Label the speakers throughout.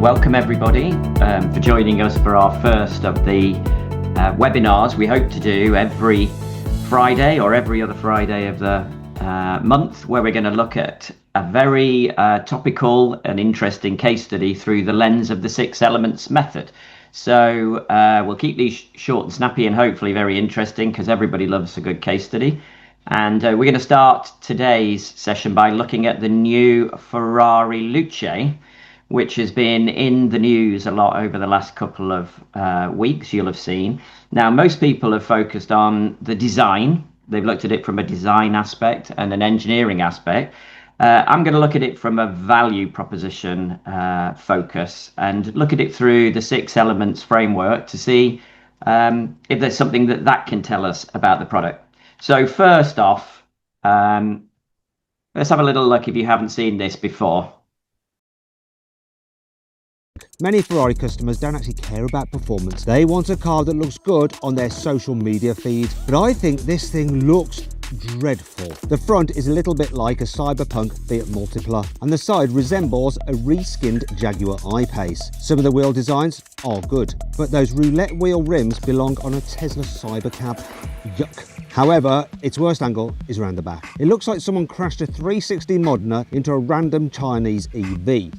Speaker 1: welcome everybody for joining us for our first of the webinars we hope to do every Friday or every other Friday of the month, where we're going to look at a very topical and interesting case study through the lens of the 6 elements method. So we'll keep these short and snappy and hopefully very interesting, because everybody loves a good case study. And we're going to start today's session by looking at the new Ferrari Luce, which has been in the news a lot over the last couple of weeks, you'll have seen. Now, most people have focused on the design. They've looked at it from a design aspect and an engineering aspect. I'm going to look at it from a value proposition focus and look at it through the 6 elements framework to see if there's something that can tell us about the product. So first off, let's have a little look if you haven't seen this before.
Speaker 2: Many Ferrari customers don't actually care about performance. They want a car that looks good on their social media feed. But I think this thing looks dreadful. The front is a little bit like a cyberpunk Fiat Multipla, and the side resembles a reskinned Jaguar I-Pace. Some of the wheel designs are good, but those roulette wheel rims belong on a Tesla Cybercab. Yuck. However, its worst angle is around the back. It looks like someone crashed a 360 Modena into a random Chinese EV.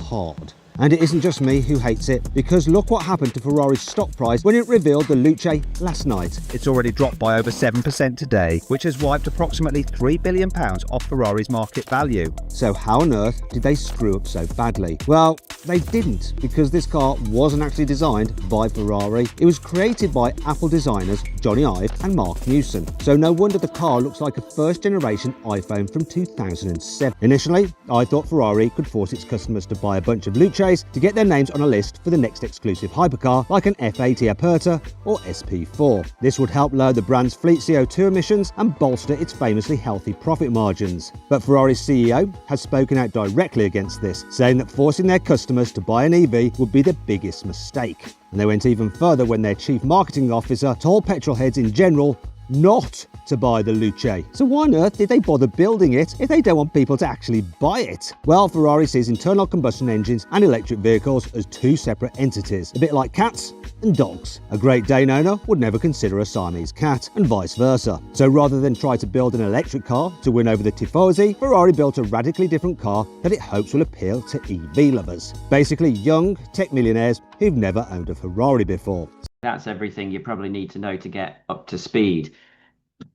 Speaker 2: Hard. And it isn't just me who hates it, because look what happened to Ferrari's stock price when it revealed the Luce last night.
Speaker 3: It's already dropped by over 7% today, which has wiped approximately £3 billion off Ferrari's market value.
Speaker 2: So how on earth did they screw up so badly? Well, they didn't, because this car wasn't actually designed by Ferrari. It was created by Apple designers Johnny Ive and Mark Newson. So no wonder the car looks like a first-generation iPhone from 2007. Initially, I thought Ferrari could force its customers to buy a bunch of Luce to get their names on a list for the next exclusive hypercar like an F80 Aperta or SP4. This would help lower the brand's fleet CO2 emissions and bolster its famously healthy profit margins. But Ferrari's CEO has spoken out directly against this, saying that forcing their customers to buy an EV would be the biggest mistake. And they went even further when their chief marketing officer told petrol heads in general not to buy the Luce. So why on earth did they bother building it if they don't want people to actually buy it? Well, Ferrari sees internal combustion engines and electric vehicles as 2 separate entities, a bit like cats and dogs. A Great Dane owner would never consider a Siamese cat, and vice versa. So rather than try to build an electric car to win over the tifosi, Ferrari built a radically different car that it hopes will appeal to EV lovers. Basically young tech millionaires who've never owned a Ferrari before.
Speaker 1: That's everything you probably need to know to get up to speed.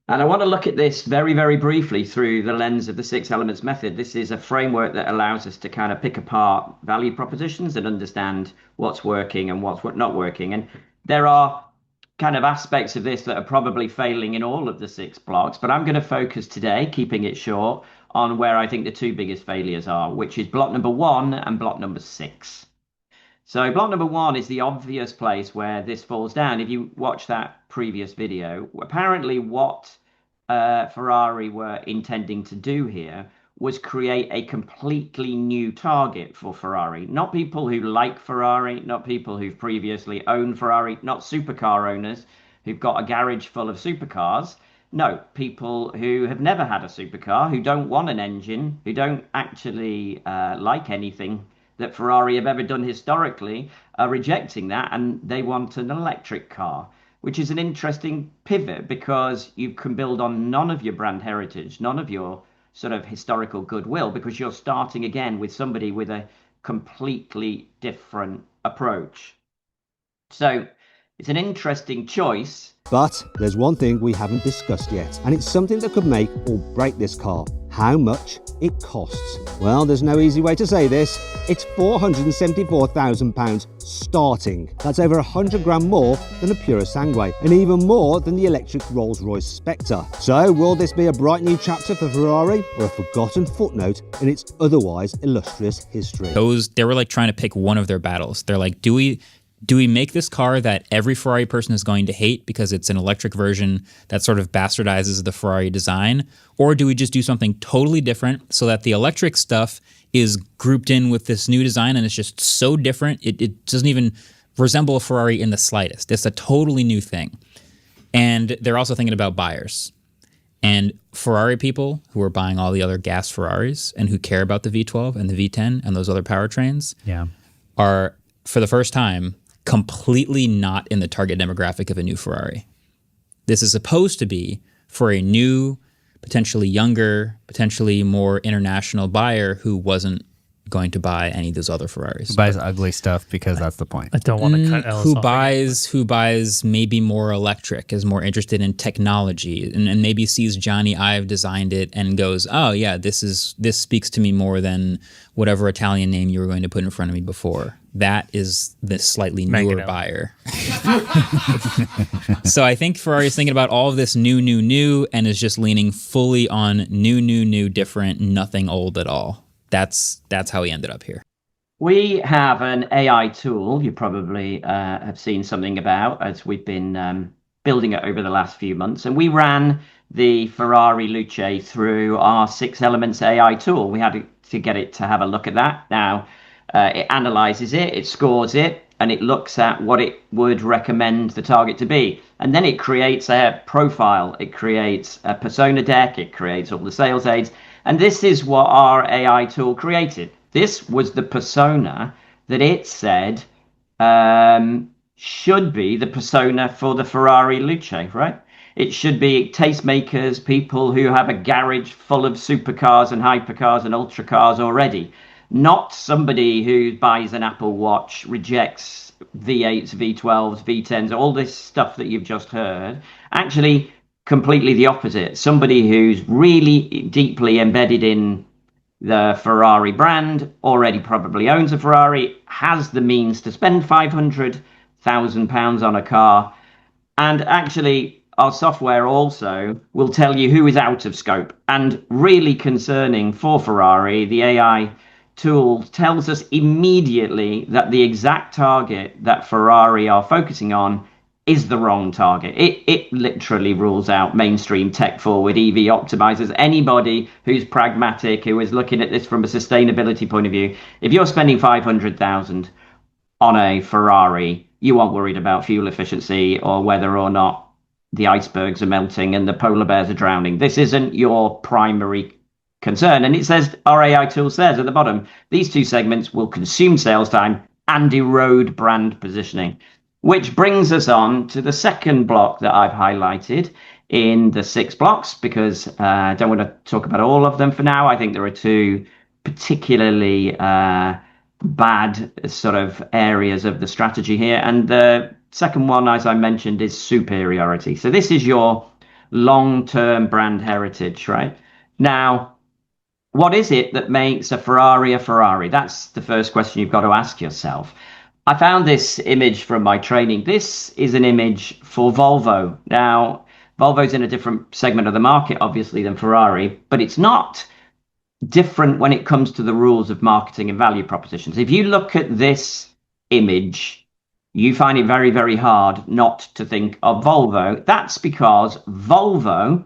Speaker 1: And I want to look at this very, very briefly through the lens of the 6 elements method. This is a framework that allows us to kind of pick apart value propositions and understand what's working and what's not working. And there are kind of aspects of this that are probably failing in all of the 6 blocks, but I'm going to focus today, keeping it short, on where I think the 2 biggest failures are, which is block number 1 and block number 6. So block number 1 is the obvious place where this falls down. If you watch that previous video, apparently what Ferrari were intending to do here was create a completely new target for Ferrari. Not people who like Ferrari, not people who've previously owned Ferrari, not supercar owners who've got a garage full of supercars. No, people who have never had a supercar, who don't want an engine, who don't actually like anything that Ferrari have ever done historically, are rejecting that, and they want an electric car, which is an interesting pivot, because you can build on none of your brand heritage, none of your sort of historical goodwill, because you're starting again with somebody with a completely different approach. So it's an interesting choice.
Speaker 2: But there's one thing we haven't discussed yet, and it's something that could make or break this car: how much it costs. Well, there's no easy way to say this. It's £474,000 starting. That's over 100 grand more than a Pura Sangue, and even more than the electric Rolls-Royce Spectre. So will this be a bright new chapter for Ferrari, or a forgotten footnote in its otherwise illustrious history?
Speaker 4: They were like trying to pick one of their battles. They're like, do we make this car that every Ferrari person is going to hate because it's an electric version that sort of bastardizes the Ferrari design? Or do we just do something totally different so that the electric stuff is grouped in with this new design and it's just so different, it doesn't even resemble a Ferrari in the slightest. It's a totally new thing. And they're also thinking about buyers. And Ferrari people who are buying all the other gas Ferraris and who care about the V12 and the V10 and those other powertrains, are, for the first time, completely not in the target demographic of a new Ferrari. This is supposed to be for a new, potentially younger, potentially more international buyer who wasn't going to buy any of those other Ferraris.
Speaker 5: Who buys ugly stuff because that's the point.
Speaker 6: I don't want to cut Ellis
Speaker 4: who
Speaker 6: off
Speaker 4: buys maybe more electric, is more interested in technology, and maybe sees Johnny Ive designed it and goes, oh yeah, this speaks to me more than whatever Italian name you were going to put in front of me before. That is the slightly newer buyer. So I think Ferrari's thinking about all of this new, and is just leaning fully on new, different, nothing old at all. That's how he ended up here.
Speaker 1: We have an AI tool you probably have seen something about as we've been building it over the last few months. And we ran the Ferrari Luce through our 6 Elements AI tool. We had to get it to have a look at that. Now, it analyzes it, it scores it, and it looks at what it would recommend the target to be. And then it creates a profile, it creates a persona deck, it creates all the sales aids. And this is what our AI tool created. This was the persona that it said should be the persona for the Ferrari Luce, right? It should be tastemakers, people who have a garage full of supercars and hypercars and ultra cars already. Not somebody who buys an Apple Watch, rejects V8s, V12s, V10s, all this stuff that you've just heard. Actually, completely the opposite. Somebody who's really deeply embedded in the Ferrari brand, already probably owns a Ferrari, has the means to spend £500,000 on a car. And actually, our software also will tell you who is out of scope. And really concerning for Ferrari, the AI tool tells us immediately that the exact target that Ferrari are focusing on is the wrong target. It literally rules out mainstream tech-forward EV optimizers. Anybody who's pragmatic, who is looking at this from a sustainability point of view, if you're spending $500,000 on a Ferrari, you aren't worried about fuel efficiency or whether or not the icebergs are melting and the polar bears are drowning. This isn't your primary concern. And it says, our AI tool says at the bottom, these 2 segments will consume sales time and erode brand positioning. Which brings us on to the second block that I've highlighted in the 6 blocks, because I don't want to talk about all of them for now. I think there are 2 particularly bad sort of areas of the strategy here. And the second one, as I mentioned, is superiority. So this is your long-term brand heritage, right? Now, what is it that makes a Ferrari a Ferrari? That's the first question you've got to ask yourself. I found this image from my training. This is an image for Volvo. Now, Volvo's in a different segment of the market, obviously, than Ferrari, but it's not different when it comes to the rules of marketing and value propositions. If you look at this image, you find it very, very hard not to think of Volvo. That's because Volvo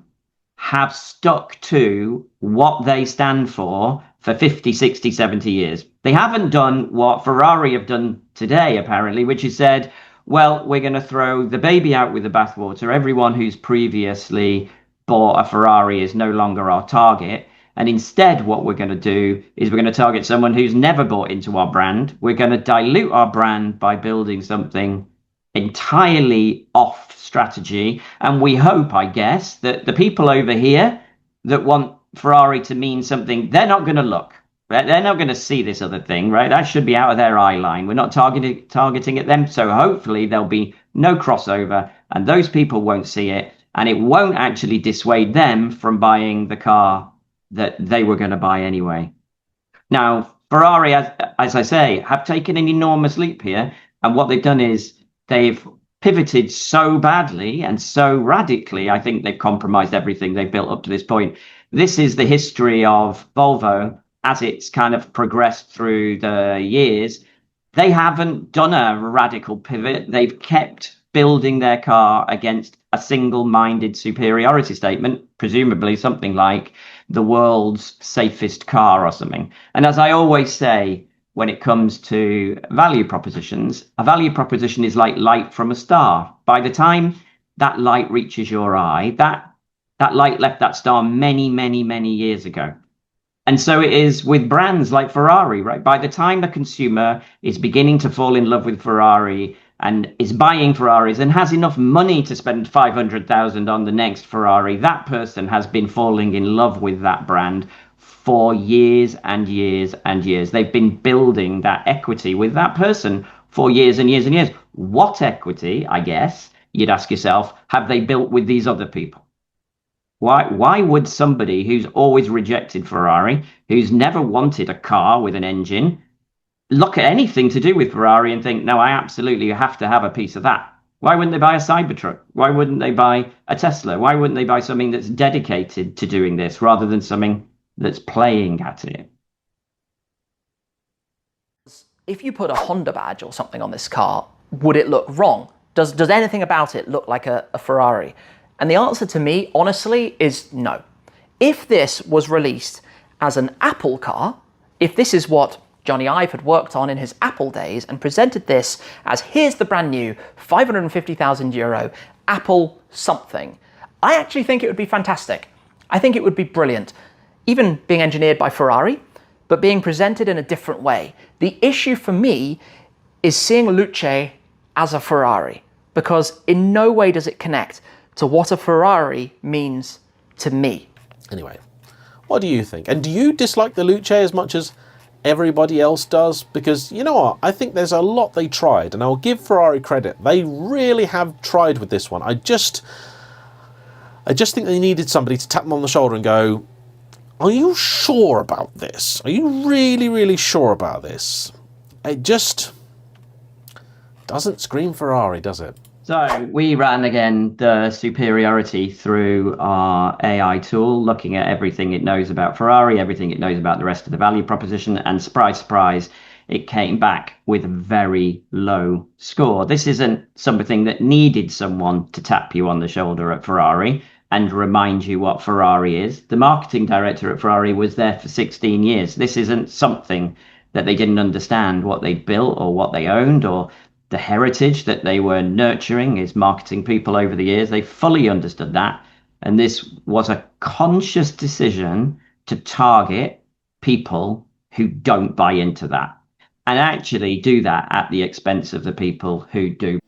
Speaker 1: have stuck to what they stand for 50, 60, 70 years. They haven't done what Ferrari have done today, apparently, which is said, well, we're going to throw the baby out with the bathwater. Everyone who's previously bought a Ferrari is no longer our target. And instead, what we're going to do is we're going to target someone who's never bought into our brand. We're going to dilute our brand by building something entirely off strategy. And we hope, I guess, that the people over here that want Ferrari to mean something, they're not going to look. They're not going to see this other thing, right? That should be out of their eye line. We're not targeting at them. So hopefully there'll be no crossover and those people won't see it. And it won't actually dissuade them from buying the car that they were going to buy anyway. Now, Ferrari, as I say, have taken an enormous leap here. And what they've done is they've pivoted so badly and so radically. I think they've compromised everything they've built up to this point. This is the history of Volvo as it's kind of progressed through the years. They haven't done a radical pivot. They've kept building their car against a single-minded superiority statement, presumably something like the world's safest car or something. And as I always say, when it comes to value propositions, a value proposition is like light from a star. By the time that light reaches your eye, that light left that star many, many, many years ago. And so it is with brands like Ferrari, right? By the time the consumer is beginning to fall in love with Ferrari and is buying Ferraris and has enough money to spend 500,000 on the next Ferrari, that person has been falling in love with that brand for years and years and years. They've been building that equity with that person for years and years and years. What equity, I guess, you'd ask yourself, have they built with these other people? Why would somebody who's always rejected Ferrari, who's never wanted a car with an engine, look at anything to do with Ferrari and think, no, I absolutely have to have a piece of that? Why wouldn't they buy a Cybertruck? Why wouldn't they buy a Tesla? Why wouldn't they buy something that's dedicated to doing this rather than something that's playing at it?
Speaker 6: If you put a Honda badge or something on this car, would it look wrong? Does anything about it look like a Ferrari? And the answer to me, honestly, is no. If this was released as an Apple car, if this is what Johnny Ive had worked on in his Apple days and presented this as here's the brand new €550,000 Apple something, I actually think it would be fantastic. I think it would be brilliant. Even being engineered by Ferrari, but being presented in a different way. The issue for me is seeing Luce as a Ferrari, because in no way does it connect to what a Ferrari means to me.
Speaker 7: Anyway, what do you think? And do you dislike the Luce as much as everybody else does? Because you know what? I think there's a lot they tried, and I'll give Ferrari credit. They really have tried with this one. I just think they needed somebody to tap them on the shoulder and go, are you sure about this? Are you really, really sure about this? It just doesn't scream Ferrari, does it?
Speaker 1: So we ran again the superiority through our AI tool, looking at everything it knows about Ferrari, everything it knows about the rest of the value proposition, and surprise, surprise, it came back with a very low score. This isn't something that needed someone to tap you on the shoulder at Ferrari and remind you what Ferrari is. The marketing director at Ferrari was there for 16 years. This isn't something that they didn't understand what they built or what they owned or the heritage that they were nurturing as marketing people over the years. They fully understood that. And this was a conscious decision to target people who don't buy into that and actually do that at the expense of the people who do.